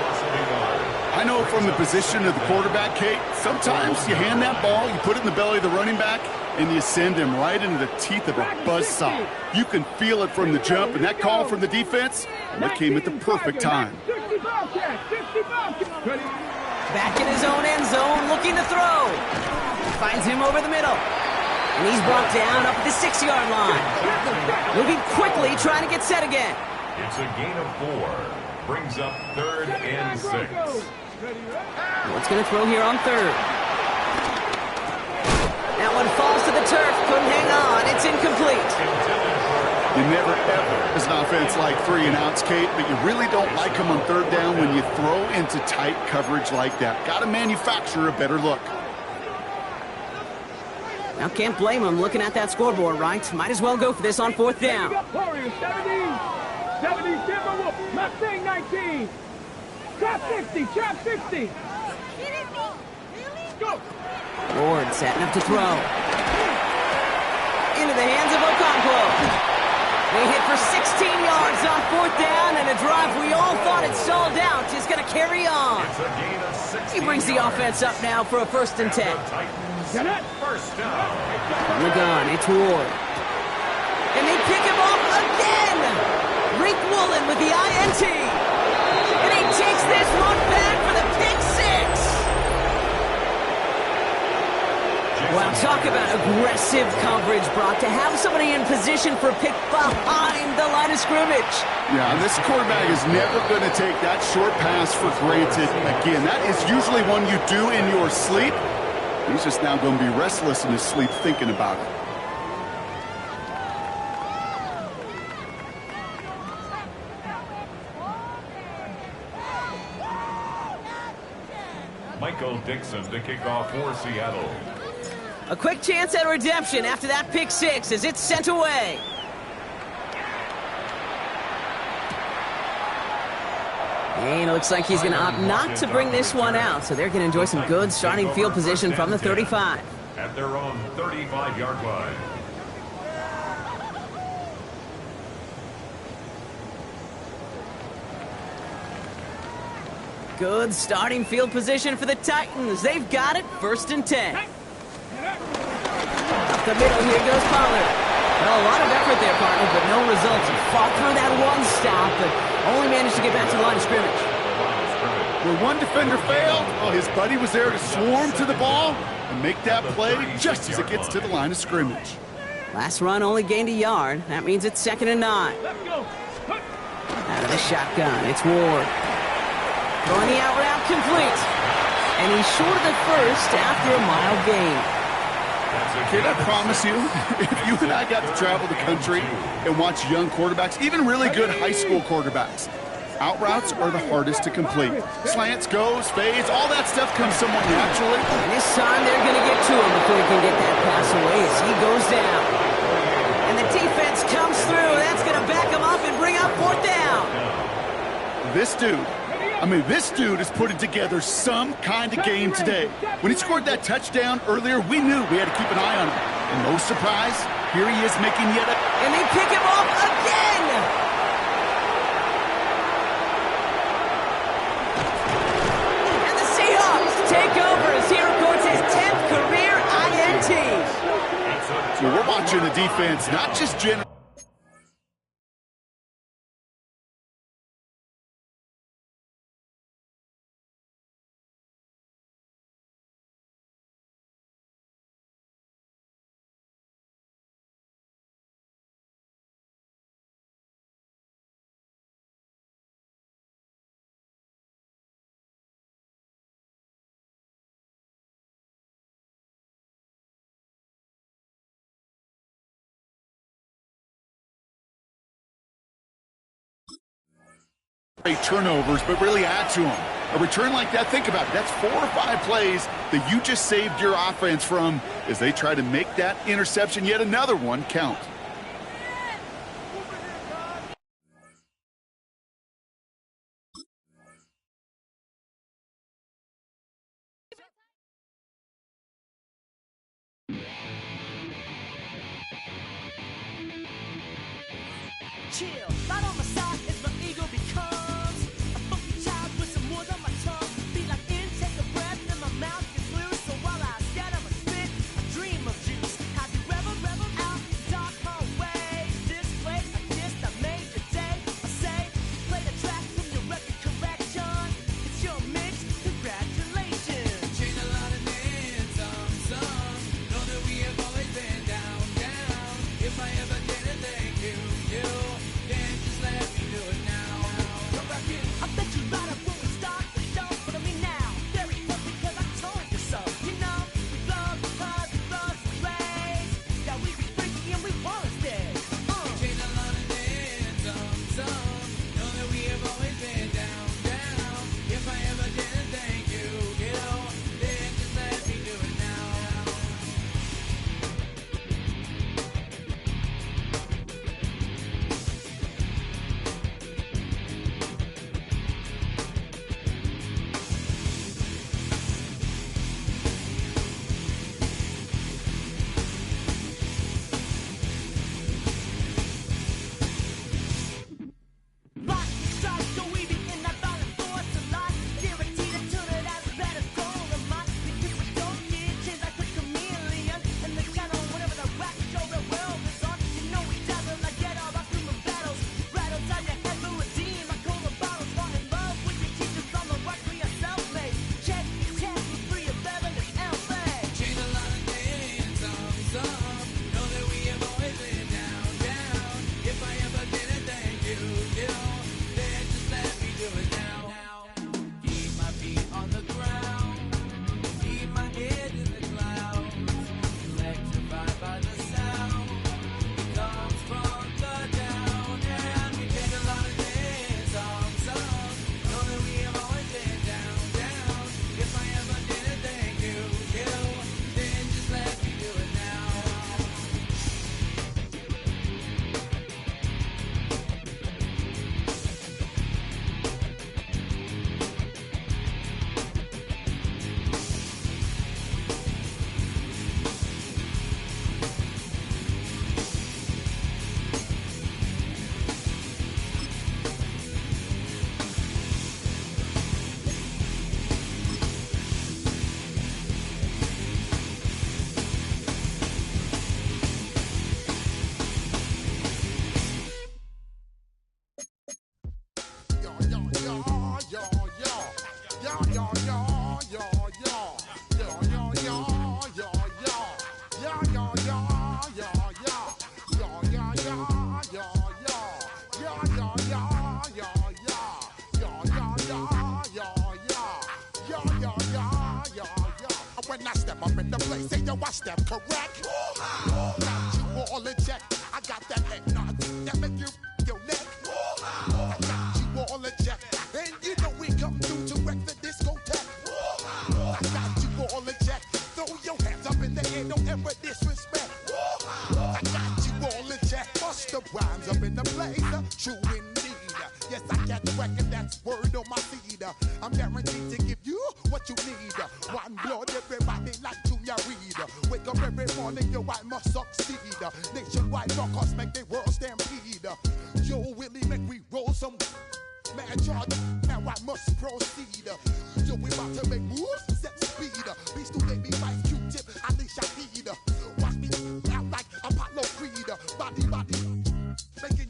I know from the position of the quarterback, Kate, sometimes you hand that ball, you put it in the belly of the running back, and you send him right into the teeth of a buzzsaw. You can feel it from the jump, and that call from the defense, that came at the perfect time. Back in his own end zone, looking to throw. Finds him over the middle. And he's brought down up at the 6-yard line. Moving quickly, trying to get set again. It's a gain of 4. Brings up 3rd and 6. What's going to throw here on 3rd? That one falls to the turf. Couldn't hang on. It's incomplete. You never, ever, as an offense, like 3 and outs, Kate, but you really don't like them on 3rd down when you throw into tight coverage like that. Got to manufacture a better look. Now, can't blame him looking at that scoreboard, right? Might as well go for this on 4th down. 70, Timberwolf, Mustang 19. Trap 60, trap 60. Go. Ward setting up to throw. Into the hands of Okonkwo. They hit for 16 yards on 4th down, and a drive we all thought had stalled out is going to carry on. He brings the offense up now for a 1st and 10. First down. On the gun, it's Ward. And they pick him off again! Rick Woolen with the INT. And he takes this one back for the pick 6. Well, talk about aggressive coverage, Brock, to have somebody in position for a pick behind the line of scrimmage. Yeah, and this quarterback is never going to take that short pass for granted again. That is usually one you do in your sleep. He's just now going to be restless in his sleep thinking about it. Michael Dixon to kick off for Seattle. A quick chance at redemption after that pick six as it's sent away. And it looks like he's going to opt not to bring this one out, so they're going to enjoy some good starting field position from the 35. At their own 35-yard line. Good starting field position for the Titans. They've got it, 1st and 10. Up the middle, here goes Pollard. Well, a lot of effort there, partner, but no results. He fought through that one stop, but only managed to get back to the line of scrimmage. Where one defender failed, well, his buddy was there to swarm to the ball and make that play just as it gets to the line of scrimmage. Last run only gained a yard. That means it's 2nd and 9. Out of the shotgun, it's Ward. Throwing the out route complete. And he's short of the first after a mile gain. Kid, I promise you, if you and I got to travel the country and watch young quarterbacks, even really good high school quarterbacks, out routes are the hardest to complete. Slants, goes, fades, all that stuff comes somewhat naturally. And this time they're going to get to him before he can get that pass away as he goes down. And the defense comes through. That's going to back him up and bring up 4th down. This dude is putting together some kind of game today. When he scored that touchdown earlier, we knew we had to keep an eye on him. And no surprise, here he is making yet a... And they pick him off again! And the Seahawks take over as he records his 10th career INT. So we're watching the defense, not just general. Turnovers, but really add to them. A return like that, think about it. That's 4 or 5 plays that you just saved your offense from as they try to make that interception, yet another one, count. Chill, right on my side as my ego becomes a funky child with some words on my tongue. Feel like take a breath and my mouth gets loose. So while I scatter my spit, I dream of juice. How you rebel out the dark hallway. This way, I kissed, I made your day. I say, play the track from your record collection. It's your mix, congratulations. Changed a lot of names, some. Know that we have always been down. If I ever didn't thank you. I bet you right up when we start the show, but I mean now, there it was because I told you so. You know, we love because we love the race. That we be freaky and we wanna stay. We changed a lot of names, some. Know that we have always been down. If I ever didn't thank you, then just let me do it now. watch them correct. Got you all in check. I got that head nod that make you your neck. I got you all in check. And you know we come through to wreck the discotheque. I got you all in check. Throw your hands up in the air, don't ever disrespect. I got you all in check. Bust the rhymes up in the place, true indeed. Yes, I get wreck and that's word on my feed. I'm guaranteed to give you what you need. One blood, everybody like Junior Reed. Wake up every morning, yo, I must succeed. Nationwide rockers make the world stampede. Yo, Willie, make we roll some man charge. Now I must proceed. Yo, we about to make moves, set speed. Beast to baby, Vice Q-tip, Alicia Heed. Watch me out like Apollo Creed. Body,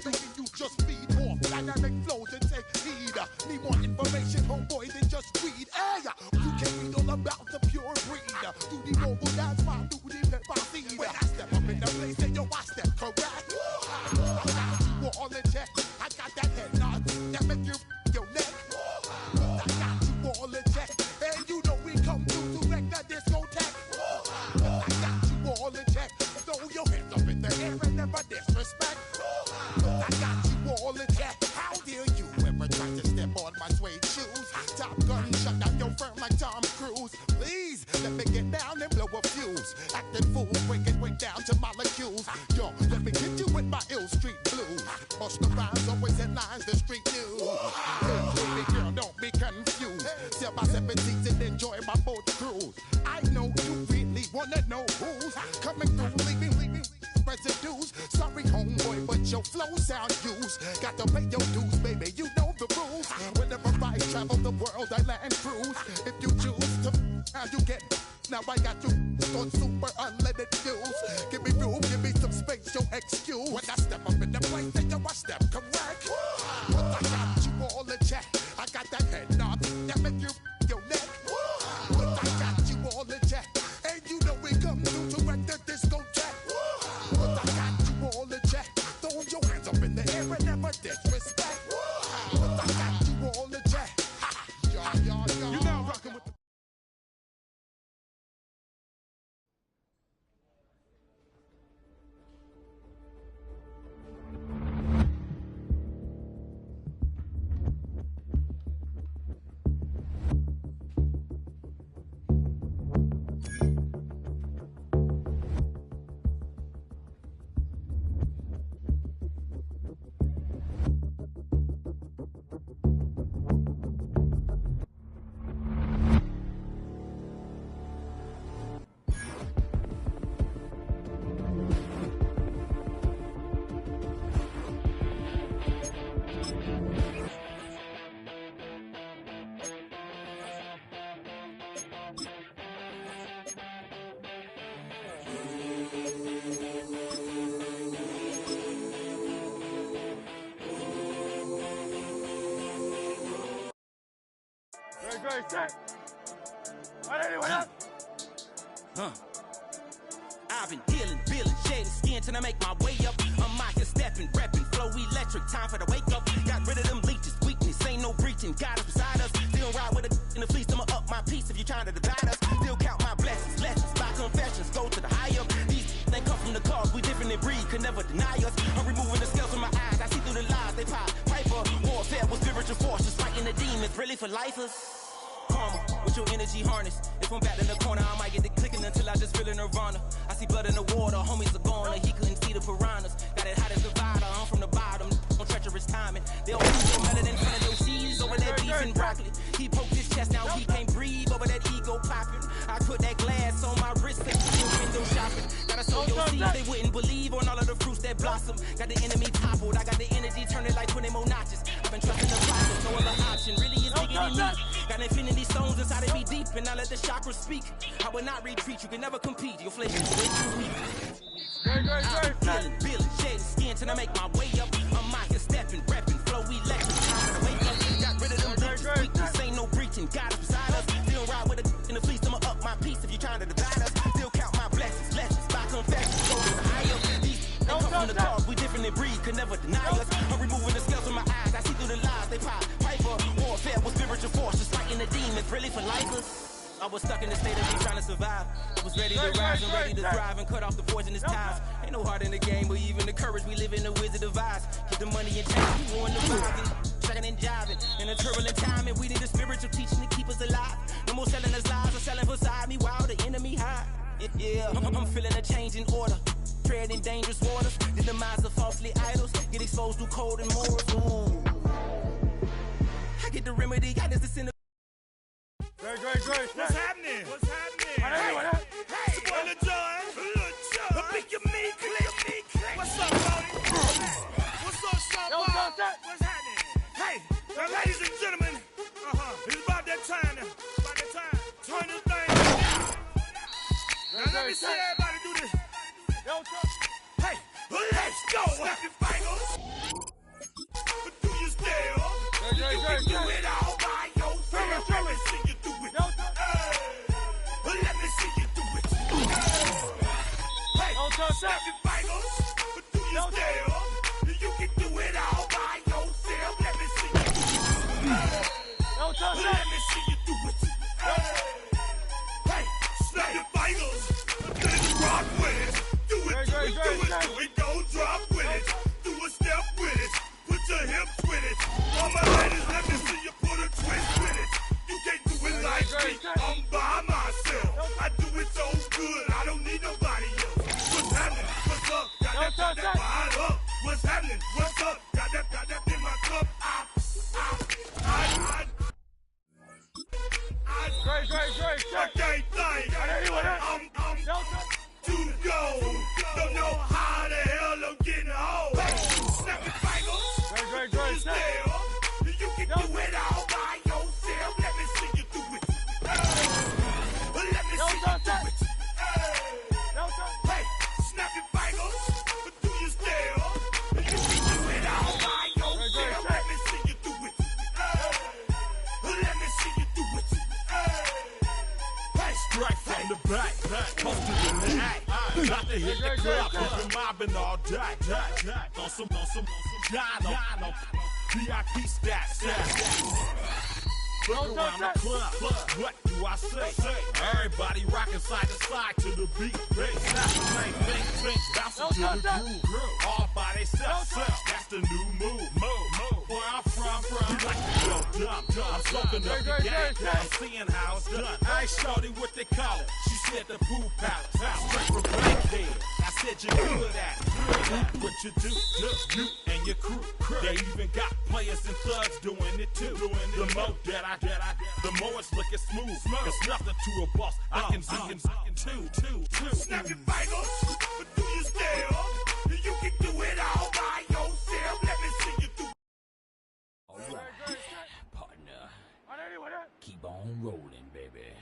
making you just feed off dynamic flows and take heed. Need more information, homeboy, than just read. Hey, you can read all about the pure breed. Do the mobile dance, man, do the pepper seed. When I step up in the place, then yo, I step correct. I got you all in check. I got that head nod that make you your neck. I got you all in check. And you know we come through to wreck the discotheque. I got you all in check. Throw your hands up in the air and never disrespect. I got you all in check. How dare you ever try to step on my suede shoes? Top Gun shut down your firm like Tom Cruise. Please let me get down and blow a fuse. Acting fool, bring it way down to molecules. Yo, let me hit you with my ill street blues. Bust the rhymes, always headlines, the street news. Hey, baby girl, don't be confused. Sell my 17s and enjoy my boat cruise. I know you really wanna know who's coming through, leaving residues. Sorry, homeboy, but your flow sound used. Got to pay your dues, baby, you know the rules. Whenever I travel the world, I land cruise. If you choose to, how you get. Now I got you on super unleaded fuels. Give me room, give me some space, your excuse. When I step up in the place, then yo, I step correct. But I got you all in check. I got that head nod that make you your neck. But I got you all in check. And you know we come through to wreck the discotheque. But I got you all in check. Throw your hands up in the air and never disrespect. But I got you all in check. You now rocking with the Great, set. All right, anyone else? I've been healing, feeling, shedding skin till I make my way up. I'm out here stepping, repping, flow electric, time for the wake up. Got rid of them leeches, weakness, ain't no breaching. God is beside us, still ride with a in the fleece. I'ma up my piece if you trying to divide us. Still count my blessings, lessons, by confessions, go to the higher. These they come from the cause, we different in breed, could never deny us. I'm removing the scales from my eyes, I see through the lies, they pop. Piper, warfare with spiritual forces, fighting the demons, really for lifers. Karma, with your energy harness. If I'm back in the corner, I might get the clicking until I just feel a nirvana. I see blood in the water, homies are gone, he couldn't see the piranhas. Got it hot as divider, I'm from the bottom, on treacherous timing. They all feel better than front of those cheese over that beef and broccoli. He poked his chest out, he can't breathe over that ego popping. I put that glass on my wrist and window shopping. Gotta sow your seeds, they wouldn't believe on all of the fruits that blossom. Got the enemy toppled, I got the energy turning like 20 more notches. I've been trusting the process, no other option, really is bigger than me. Got infinity stones inside of me deep, and I let the chakras speak. I will not retreat, you can never compete, your flesh is way too weak. I'm feeling, shedding skin till I make my way up. I'm out here stepping, repping, flow electric, time to wake up. Got rid of them leeches, weakness, ain't no breaching, God is beside us. Still ride with a in the fleece, I'ma up my piece if you trying to divide us. Still count my blessings, lessons, by confessions, go to the higher. These they come from the cause, we different in breed, could never deny us. I'm removing the scales from my eyes, I see through the lies, they pop. Piper, warfare with spiritual forces, fighting the demons, really for lifers. I was stuck in the state of me trying to survive. Was ready to rise and ready to thrive and cut off the poisonous ties. Ain't no heart in the game, but even the courage we live in the Wizard of Oz. Get the money and change, we ruin the vibe. Tracking and jiving in a turbulent time, and we need a spiritual teaching to keep us alive. No more selling us lies or selling beside me while the enemy hide. Yeah, I'm feeling a change in order. Treading dangerous waters, the demise of falsely idols. Get exposed through cold and morals. Ooh. I get the remedy, I just descend. What's happening? What's happening? Hey, it's your boy Lil Jon. Click your me, click. What's up, Tony? What's up, Sean Paul? What's happening? Hey, now, ladies and gentlemen, it's about that time now. Turn this thing down. Now let me see everybody do this. Hey, let's go. Snap your fingers. But do you still? You can do it all by yourself. Let me see you do it. Let me see you do it. Hey, snap your fingers. But do you still? You can do it all by yourself. Let me see you do it. Let me see you do it. Hey, snap your fingers. Then rock with it. Do it. Don't drop with it. Do a step with it. Put your hips with it. All my ladies, let me see you put a twist with it. You can't do it like me. I'm by myself. I do it so good. I don't need nobody else. What's happening? What's up? Got that fire up. What's happening? What's up? Got that in my cup. I can't think. I'm to go. Don't know how the hell I'm getting home. Snap your fingers. You can do it all by yourself. Let me see you do it. Let me see you do it. Hey, snap your fingers. But do you still? You can do it all by yourself. Let me see you do it. Let me see you do it. Hey, strike from the back. Posted in the act. Got to hit the club. Been mobbing all day. On some John. VIP stats. Look around the club. What do I say? Everybody rocking side to side to the beat. Think, bouncing to the groove. All by themselves. That's the new move. Where I'm from, we like to go dumb. I'm soaking up the game. I'm seeing how it's done. I ain't shorty what they call it. She said the pool palace. Straight from Blackhead. I said you're good at it. What you do, you and your crew. They even got players and thugs doing it too. The more that I the more it's looking smooth. It's nothing to a boss. I can two. Snap your fingers, but do you still? You can do it all by yourself. Let me see you do. All right, partner. Keep on rolling, baby.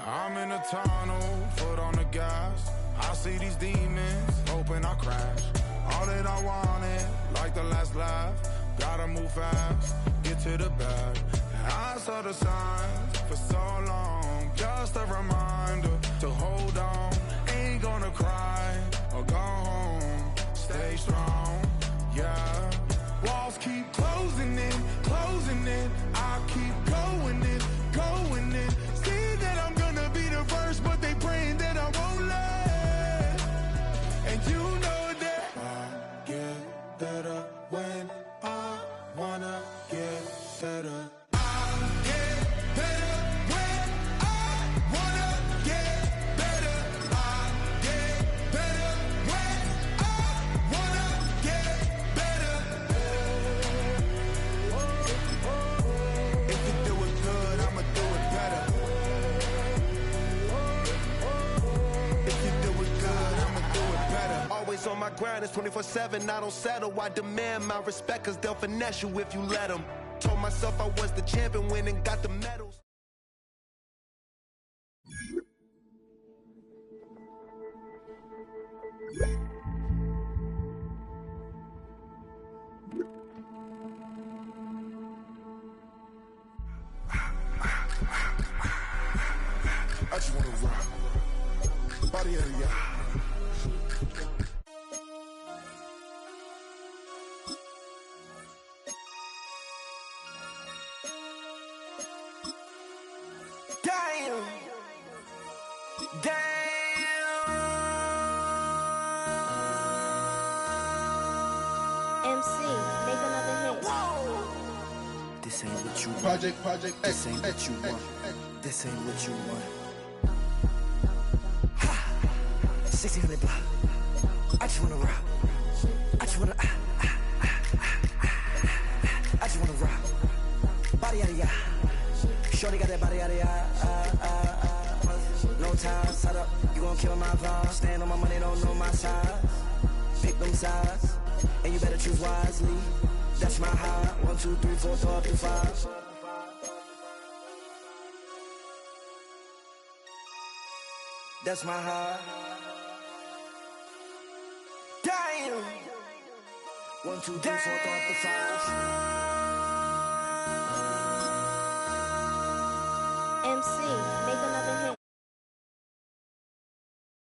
I'm in a tunnel, foot on the gas. I see these demons, hoping I crash. All that I wanted, like the last laugh. Gotta move fast, get to the bag. I saw the signs for so long. Just a reminder to hold on. Ain't gonna cry or go home. Stay strong, yeah. Walls keep closing in, closing in. I keep going in, going in. See that I'm gonna be the first, but they praying that I won't let. And you know that I get better when I wanna get better. On my grind, it's 24/7, I don't settle. I demand my respect, cause they'll finesse you if you let them. Told myself I was the champion, win and got the medals. I just wanna rock. Body area. This ain't what you want. Project This ain't what you want. This ain't what you want. Ha! 1600 block. I just wanna rock. I just wanna I just wanna rock. Body out of ya. Shorty got that body out of ya. No time, set up. You gon' kill my vibe. Stand on my money, don't know my size. Pick them sides, and you better choose wisely. That's my high. 1, 2, 3, 4, 5. That's my high. Damn. 1, 2, 3, 4, 5. MC.